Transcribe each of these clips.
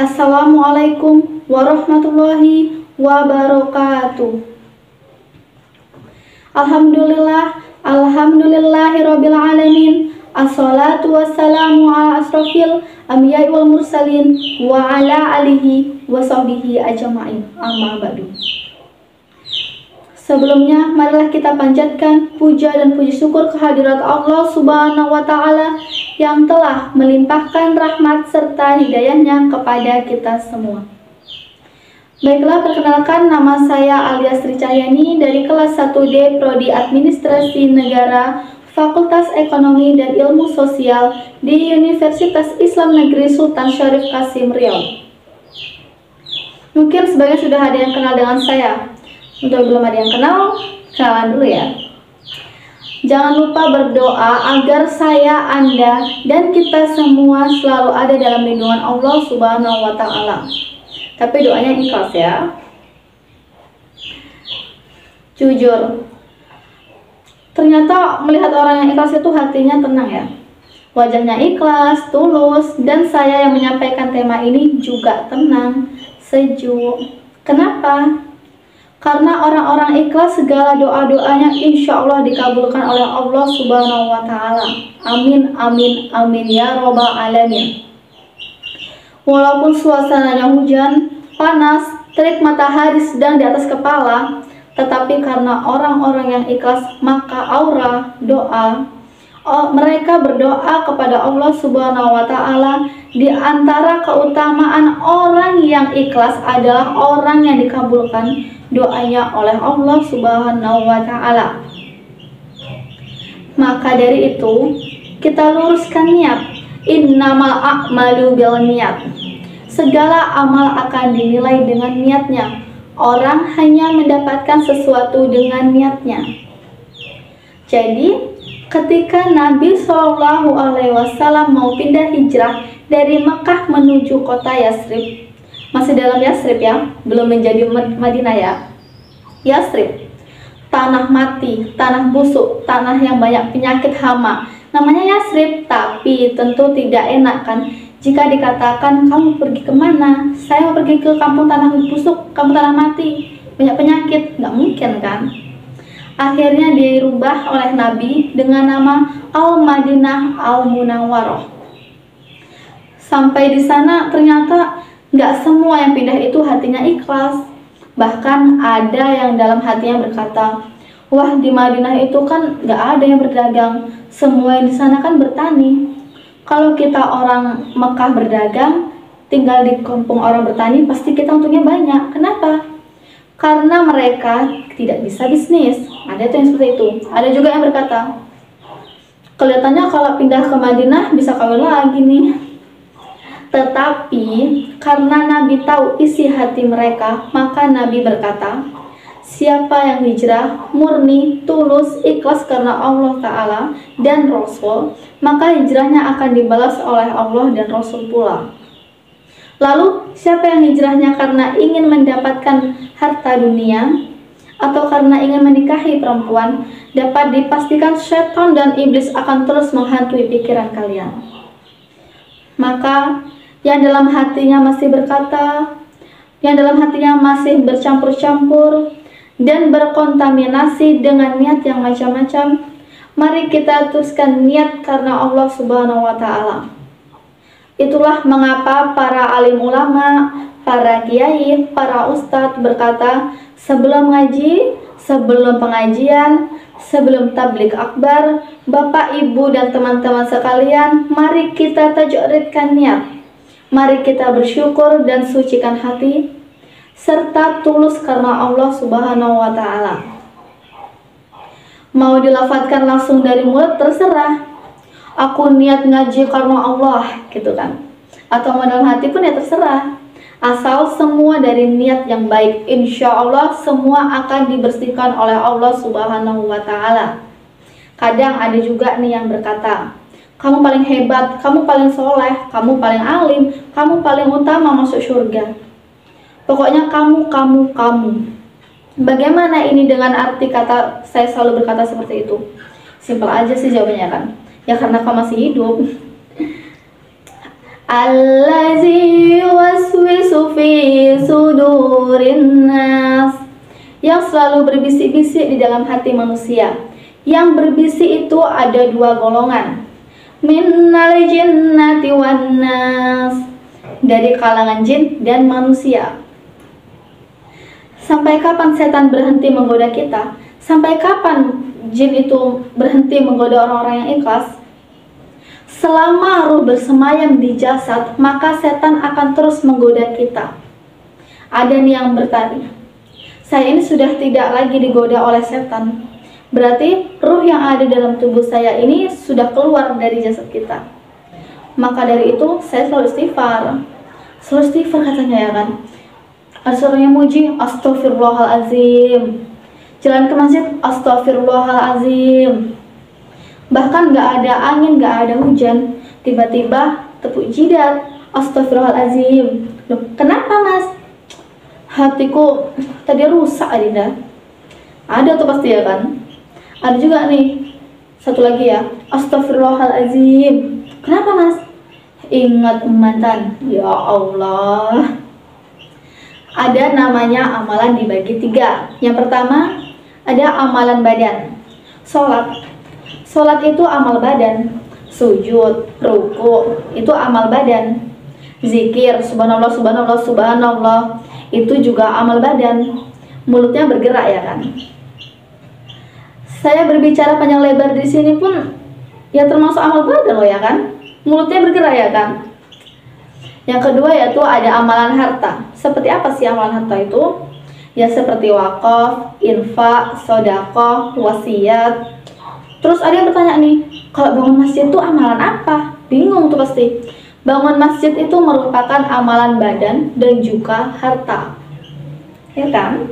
Assalamualaikum warahmatullahi wabarakatuh. Alhamdulillahirabbil alamin. Assalatu wassalamu ala asrofil anbiya'i wal mursalin wa ala alihi wa sahbihi ajma'in. Amma ba'du. Sebelumnya, marilah kita panjatkan puja dan puji syukur kehadirat Allah Subhanahu wa Ta'ala yang telah melimpahkan rahmat serta hidayahnya kepada kita semua. Baiklah, perkenalkan, nama saya Alia Sri Cahyani dari kelas 1D Prodi Administrasi Negara Fakultas Ekonomi dan Ilmu Sosial di Universitas Islam Negeri Sultan Syarif Kasim Riau. Mungkin sebagian sudah ada yang kenal dengan saya. Untuk belum ada yang kenal, kenalan dulu ya. Jangan lupa berdoa agar saya, Anda, dan kita semua selalu ada dalam lindungan Allah Subhanahu wa Ta'ala. Tapi doanya ikhlas ya. Jujur, ternyata melihat orang yang ikhlas itu hatinya tenang ya. Wajahnya ikhlas, tulus, dan saya yang menyampaikan tema ini juga tenang, sejuk. Kenapa? Karena orang-orang ikhlas segala doa-doanya insya Allah dikabulkan oleh Allah Subhanahu wa Ta'ala. Amin, amin, amin ya robbal alamin. Walaupun suasananya hujan, panas, terik matahari sedang di atas kepala, tetapi karena orang-orang yang ikhlas, maka aura doa mereka berdoa kepada Allah Subhanahu wa Ta'ala. Di antara keutamaan orang yang ikhlas adalah orang yang dikabulkan doanya oleh Allah Subhanahu wa Ta'ala. Maka dari itu, kita luruskan niat. Innamal a'malu bil niat. Segala amal akan dinilai dengan niatnya. Orang hanya mendapatkan sesuatu dengan niatnya. Jadi, ketika Nabi SAW mau pindah hijrah dari Mekah menuju kota Yasrib, masih dalam Yasrib ya, belum menjadi Madinah ya. Yasrib, tanah mati, tanah busuk, tanah yang banyak penyakit hama. Namanya Yasrib, tapi tentu tidak enak kan jika dikatakan kamu pergi kemana? Saya mau pergi ke kampung tanah busuk, kampung tanah mati, banyak penyakit. Nggak mungkin kan? Akhirnya dirubah oleh Nabi dengan nama Al-Madinah Al-Munawwaroh. Sampai di sana ternyata nggak semua yang pindah itu hatinya ikhlas. Bahkan ada yang dalam hatinya berkata, wah di Madinah itu kan nggak ada yang berdagang, semua yang di sana kan bertani. Kalau kita orang Mekah berdagang, tinggal di kampung orang bertani, pasti kita untungnya banyak. Kenapa? Karena mereka tidak bisa bisnis. Ada tuh yang seperti itu. Ada juga yang berkata, kelihatannya kalau pindah ke Madinah bisa kawin lagi nih. Tetapi karena Nabi tahu isi hati mereka, maka Nabi berkata, siapa yang hijrah murni, tulus, ikhlas karena Allah Ta'ala dan Rasul, maka hijrahnya akan dibalas oleh Allah dan Rasul pula. Lalu siapa yang hijrahnya karena ingin mendapatkan harta dunia atau karena ingin menikahi perempuan, dapat dipastikan setan dan iblis akan terus menghantui pikiran kalian. Maka yang dalam hatinya masih berkata, yang dalam hatinya masih bercampur-campur dan berkontaminasi dengan niat yang macam-macam, mari kita teruskan niat karena Allah Subhanahu wa Ta'ala. Itulah mengapa para alim ulama, para kiai, para ustadz berkata, sebelum ngaji, sebelum pengajian, sebelum tablik akbar, bapak, ibu, dan teman-teman sekalian, mari kita tajridkan niat. Mari kita bersyukur dan sucikan hati, serta tulus karena Allah Subhanahu wa Ta'ala. Mau dilafadzkan langsung dari mulut terserah. Aku niat ngaji karena Allah, gitu kan. Atau mau dalam hati pun ya terserah. Asal semua dari niat yang baik, insya Allah semua akan dibersihkan oleh Allah Subhanahu wa Ta'ala. Kadang ada juga nih yang berkata, kamu paling hebat, kamu paling soleh, kamu paling alim, kamu paling utama masuk surga. Pokoknya kamu. Bagaimana ini dengan arti kata saya selalu berkata seperti itu? Simpel aja sih jawabannya kan. Ya karena kau masih hidup. Allazi waswisu yang selalu berbisik-bisik di dalam hati manusia. Yang berbisik itu ada dua golongan, minnal jinnati wan nas, dari kalangan jin dan manusia. Sampai kapan setan berhenti menggoda kita? Sampai kapan jin itu berhenti menggoda orang-orang yang ikhlas? Selama ruh bersemayam di jasad, maka setan akan terus menggoda kita. Ada nih yang bertanya, saya ini sudah tidak lagi digoda oleh setan, berarti ruh yang ada dalam tubuh saya ini sudah keluar dari jasad kita. Maka dari itu saya selalu istighfar. Selalu istighfar katanya ya kan. Ada seorang yang muji, astagfirullahalazim. Jalan ke masjid, astagfirullahalazim. Bahkan gak ada angin, gak ada hujan, tiba-tiba tepuk jidat, astagfirullahalazim. Loh, kenapa mas? Hatiku tadi rusak Adinda. Ada tuh pasti ya kan. Ada juga nih satu lagi ya, astagfirullahalazim. Kenapa mas? Ingat mantan. Ya Allah. Ada namanya amalan dibagi 3. Yang pertama ada amalan badan, sholat. Sholat itu amal badan. Sujud, ruku itu amal badan. Zikir, subhanallah, subhanallah, subhanallah, itu juga amal badan. Mulutnya bergerak ya kan. Saya berbicara panjang lebar di sini pun ya termasuk amal badan loh ya kan. Mulutnya bergerak ya kan. Yang kedua yaitu ada amalan harta. Seperti apa sih amalan harta itu? Ya seperti wakaf, infak, sedekah, wasiat. Terus ada yang bertanya nih, kalau bangun masjid itu amalan apa? Bingung tuh pasti. Bangun masjid itu merupakan amalan badan dan juga harta. Ya kan?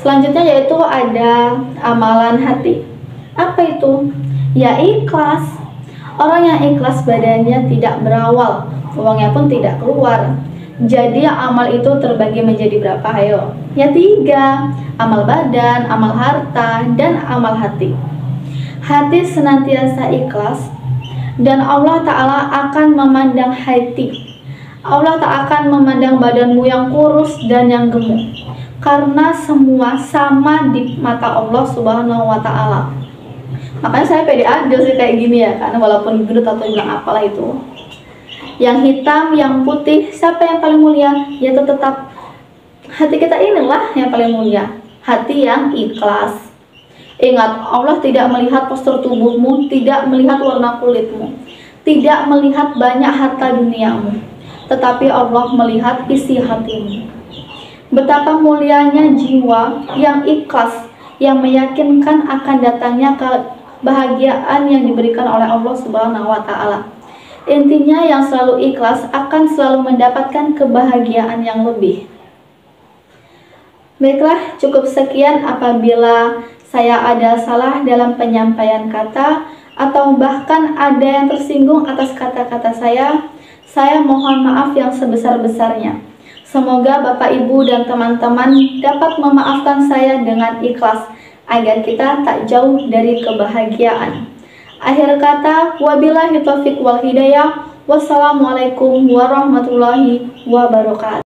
Selanjutnya yaitu ada amalan hati. Apa itu? Ya ikhlas. Orang yang ikhlas badannya tidak berawal, uangnya pun tidak keluar. Jadi amal itu terbagi menjadi berapa? Ayo. Ya 3. Amal badan, amal harta, dan amal hati. Hati senantiasa ikhlas dan Allah Ta'ala akan memandang hati. Allah tak akan memandang badanmu yang kurus dan yang gemuk, karena semua sama di mata Allah Subhanahu wa Ta'ala. Makanya saya pede aja sih kayak gini ya, karena walaupun gendut atau bilang apalah itu, yang hitam, yang putih, siapa yang paling mulia? Ya tetap hati kita inilah yang paling mulia. Hati yang ikhlas. Ingat, Allah tidak melihat postur tubuhmu, tidak melihat warna kulitmu, tidak melihat banyak harta duniamu, tetapi Allah melihat isi hatimu. Betapa mulianya jiwa yang ikhlas, yang meyakinkan akan datangnya kebahagiaan yang diberikan oleh Allah Subhanahu wa Ta'ala. Intinya yang selalu ikhlas akan selalu mendapatkan kebahagiaan yang lebih. Baiklah, cukup sekian. Apabila saya ada salah dalam penyampaian kata atau bahkan ada yang tersinggung atas kata-kata saya mohon maaf yang sebesar-besarnya. Semoga Bapak, Ibu, dan teman-teman dapat memaafkan saya dengan ikhlas agar kita tak jauh dari kebahagiaan. Akhir kata, wabillahi taufiq wal hidayah. Wassalamualaikum warahmatullahi wabarakatuh.